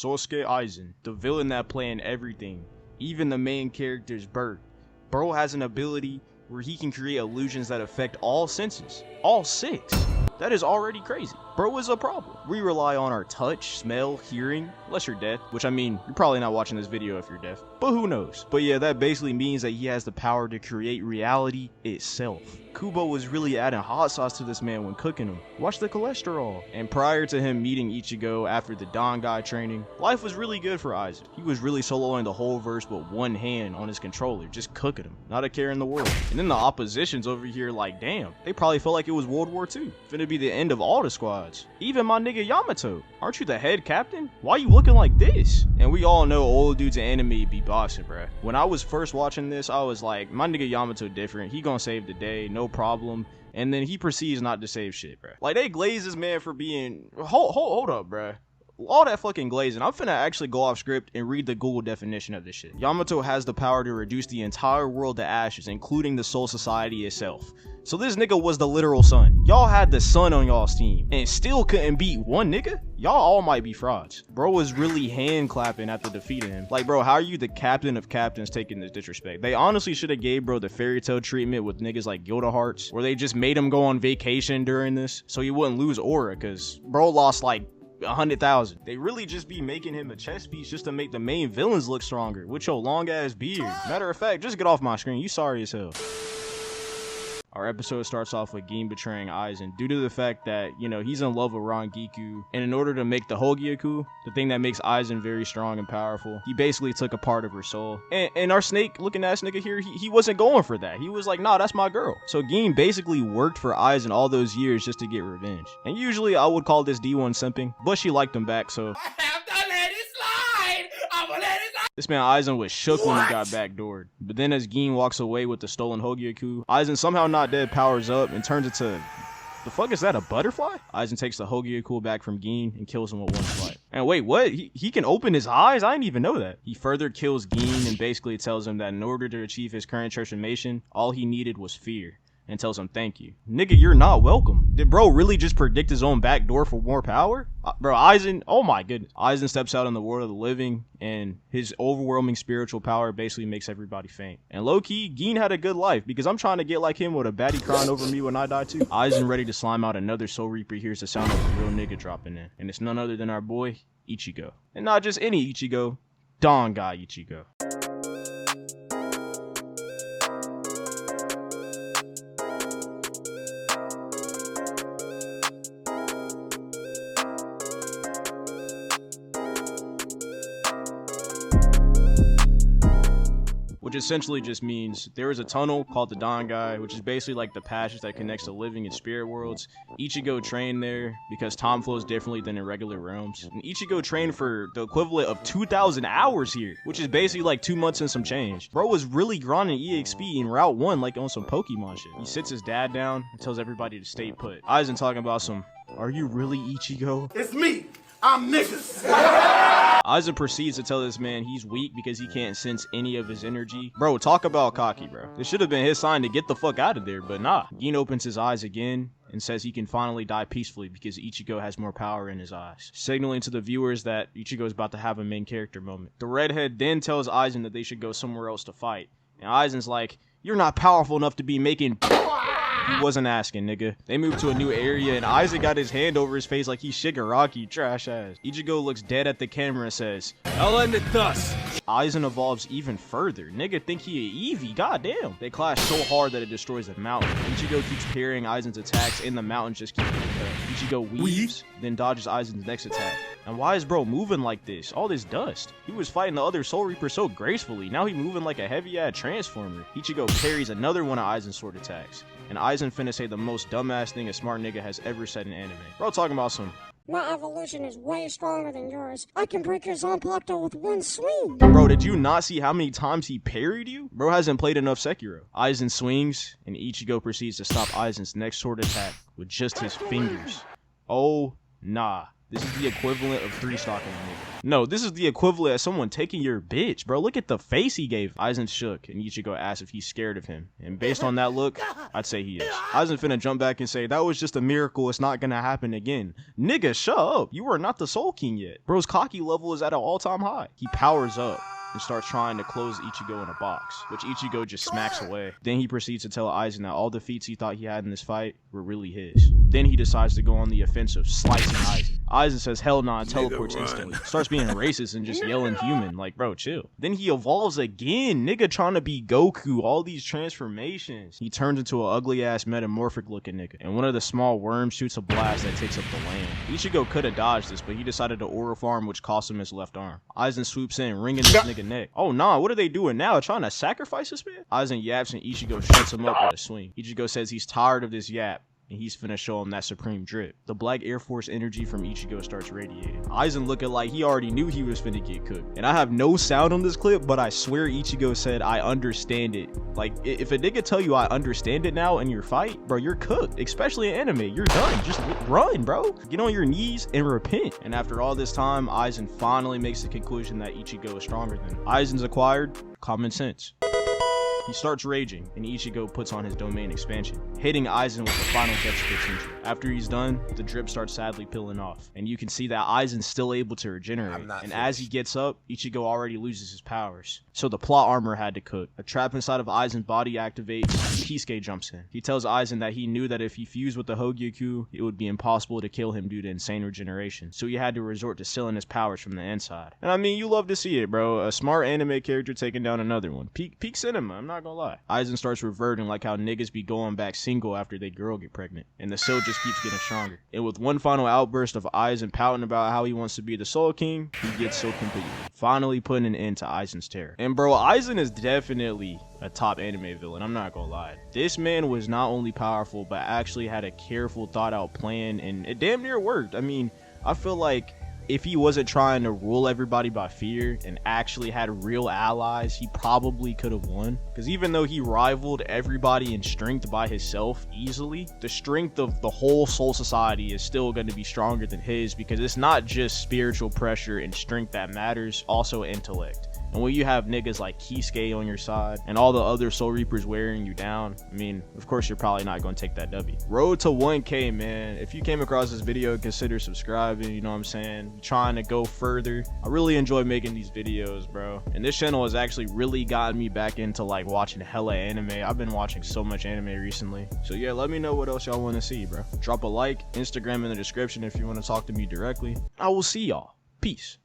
Sosuke Aizen, the villain that planned everything, even the main character's birth. Bro has an ability where he can create illusions that affect all senses. All 6. That is already crazy. Bro is a problem. We rely on our touch, smell, hearing, unless you're deaf, which I mean, you're probably not watching this video if you're deaf, but who knows? But yeah, that basically means that he has the power to create reality itself. Kubo was really adding hot sauce to this man when cooking him. Watch the cholesterol. And prior to him meeting Ichigo after the Dangai training, life was really good for Aizen. He was really soloing the whole verse with one hand on his controller, just cooking him. Not a care in the world. And then the oppositions over here, like damn, they probably felt like it was World War II. Finna be the end of all the squads. Even my nigga Yamamoto. Aren't you the head captain? Why you looking like this? And we all know old dudes in anime be boxing, bruh. When I was first watching this, I was like, my nigga Yamamoto different. He gonna save the day, no problem. And then he proceeds not to save shit, bruh. Like, they glaze this man for being... Hold up, bruh. All that fucking glazing. I'm finna actually go off script and read the Google definition of this shit. Yamamoto has the power to reduce the entire world to ashes, including the Soul Society itself. So this nigga was the literal sun. Y'all had the sun on y'all's team and still couldn't beat one nigga? Y'all all might be frauds. Bro was really hand clapping after defeating him. Like, bro, how are you the captain of captains taking this disrespect? They honestly should have gave bro the fairy tale treatment with niggas like Gilda Hearts, where they just made him go on vacation during this so he wouldn't lose aura, cause bro lost like 100,000. They really just be making him a chess piece just to make the main villains look stronger with your long ass beard. Matter of fact, just get off my screen. You sorry as hell. Our episode starts off with Gin betraying Aizen due to the fact that, you know, he's in love with Rangiku, and in order to make the Hogyaku, the thing that makes Aizen very strong and powerful, he basically took a part of her soul. And our snake looking ass nigga here, he wasn't going for that. He was like, nah, that's my girl. So Gin basically worked for Aizen all those years just to get revenge. And usually I would call this D1 simping, but she liked him back, so... This man Aizen was shook when he got backdoored. But then as Gin walks away with the stolen Hogyaku, Aizen somehow not dead powers up and turns into... The fuck is that, a butterfly? Aizen takes the Hogyaku back from Gin and kills him with one swipe. And wait, what? He can open his eyes? I didn't even know that. He further kills Gin and basically tells him that in order to achieve his current transformation, all he needed was fear. And tells him thank you. Nigga, you're not welcome. Did bro really just predict his own backdoor for more power? Bro, Aizen, oh my goodness. Aizen steps out in the world of the living, and his overwhelming spiritual power basically makes everybody faint. And low-key, Gin had a good life, because I'm trying to get like him with a baddie crying over me when I die too. Aizen ready to slime out another Soul Reaper hears the sound of a real nigga dropping in. And it's none other than our boy, Ichigo. And not just any Ichigo, Dangai Ichigo. Which essentially just means there is a tunnel called the Dangai, which is basically like the passage that connects the living and spirit worlds. Ichigo trained there because time flows differently than in regular realms. And Ichigo trained for the equivalent of 2,000 hours here, which is basically like 2 months and some change. Bro was really grinding EXP in Route 1 like on some Pokemon shit. He sits his dad down and tells everybody to stay put. Aizen talking about some, are you really Ichigo? It's me. I'm niggas. Aizen proceeds to tell this man he's weak because he can't sense any of his energy. Bro, talk about cocky, bro. This should have been his sign to get the fuck out of there, but nah. Gin opens his eyes again and says he can finally die peacefully because Ichigo has more power in his eyes, signaling to the viewers that Ichigo is about to have a main character moment. The redhead then tells Aizen that they should go somewhere else to fight. And Aizen's like, you're not powerful enough to be making... He wasn't asking, nigga. They moved to a new area and Aizen got his hand over his face like he's Shigaraki, trash ass. Ichigo looks dead at the camera and says, I'll end it thus. Aizen evolves even further. Nigga think he a Eevee, goddamn. They clash so hard that it destroys the mountain. Ichigo keeps parrying Aizen's attacks and the mountain just keeps getting cut. Ichigo weaves, then dodges Aizen's next attack. And why is bro moving like this? All this dust. He was fighting the other Soul Reaper so gracefully. Now he moving like a heavy-ass transformer. Ichigo parries another one of Aizen's sword attacks. And Aizen finna say the most dumbass thing a smart nigga has ever said in anime. Bro talking about some... My evolution is way stronger than yours. I can break your Zanpakuto with one swing. Bro, did you not see how many times he parried you? Bro hasn't played enough Sekiro. Aizen swings, and Ichigo proceeds to stop Aizen's next sword attack with just his fingers. Oh, nah. This is the equivalent of 3-stocking a nigga. No, this is the equivalent of someone taking your bitch, bro. Look at the face he gave. Aizen shook, and Ichigo asked if he's scared of him. And based on that look, I'd say he is. Aizen finna jump back and say, that was just a miracle, it's not gonna happen again. Nigga, shut up. You are not the Soul King yet. Bro's cocky level is at an all-time high. He powers up and starts trying to close Ichigo in a box, which Ichigo just smacks away. Then he proceeds to tell Aizen that all the feats he thought he had in this fight were really his. Then he decides to go on the offensive, slicing Aizen. Aizen says hell nah and teleports instantly. Starts being racist and just yelling human, like bro, chill. Then he evolves again, nigga trying to be Goku, all these transformations. He turns into an ugly ass metamorphic looking nigga, and one of the small worms shoots a blast that takes up the land. Ichigo could have dodged this, but he decided to aura farm, which cost him his left arm. Aizen swoops in, wringing this nigga neck. Oh nah, what are they doing now? Trying to sacrifice this man? Aizen yaps and Ichigo shuts him up with a swing. Ichigo says he's tired of this yap, and he's finna show him that supreme drip. The black Air Force energy from Ichigo starts radiating. Aizen looking like he already knew he was finna get cooked. And I have no sound on this clip, but I swear Ichigo said, I understand it. Like, if a nigga tell you I understand it now in your fight, bro, you're cooked. Especially in anime, you're done. Just run, bro. Get on your knees and repent. And after all this time, Aizen finally makes the conclusion that Ichigo is stronger than him. Aizen's acquired common sense. He starts raging, and Ichigo puts on his domain expansion, hitting Aizen with the final depths potential. After he's done, the drip starts sadly peeling off, and you can see that Aizen's still able to regenerate. And as he gets up, Ichigo already loses his powers. So the plot armor had to cook. A trap inside of Aizen's body activates, and Kisuke jumps in. He tells Aizen that he knew that if he fused with the Hogyoku, it would be impossible to kill him due to insane regeneration. So he had to resort to sealing his powers from the inside. And I mean, you love to see it, bro. A smart anime character taking down another one. Peak cinema, I'm not gonna lie. Aizen starts reverting like how niggas be going back single after they girl get pregnant, and the Soul just keeps getting stronger. And with one final outburst of Aizen pouting about how he wants to be the Soul King, he gets so completely, finally putting an end to Aizen's terror. And bro, Aizen is definitely a top anime villain, I'm not gonna lie. This man was not only powerful, but actually had a careful, thought out plan, and it damn near worked. I mean, I feel like if he wasn't trying to rule everybody by fear and actually had real allies, he probably could have won. Because even though he rivaled everybody in strength by himself easily, the strength of the whole Soul Society is still going to be stronger than his, because it's not just spiritual pressure and strength that matters, also intellect. And when you have niggas like Kisuke on your side and all the other Soul Reapers wearing you down, I mean, of course you're probably not going to take that W. Road to 1K, man. If you came across this video, consider subscribing, you know what I'm saying? Trying to go further. I really enjoy making these videos, bro. And this channel has actually really gotten me back into like watching hella anime. I've been watching so much anime recently. So yeah, let me know what else y'all want to see, bro. Drop a like, Instagram in the description if you want to talk to me directly. I will see y'all. Peace.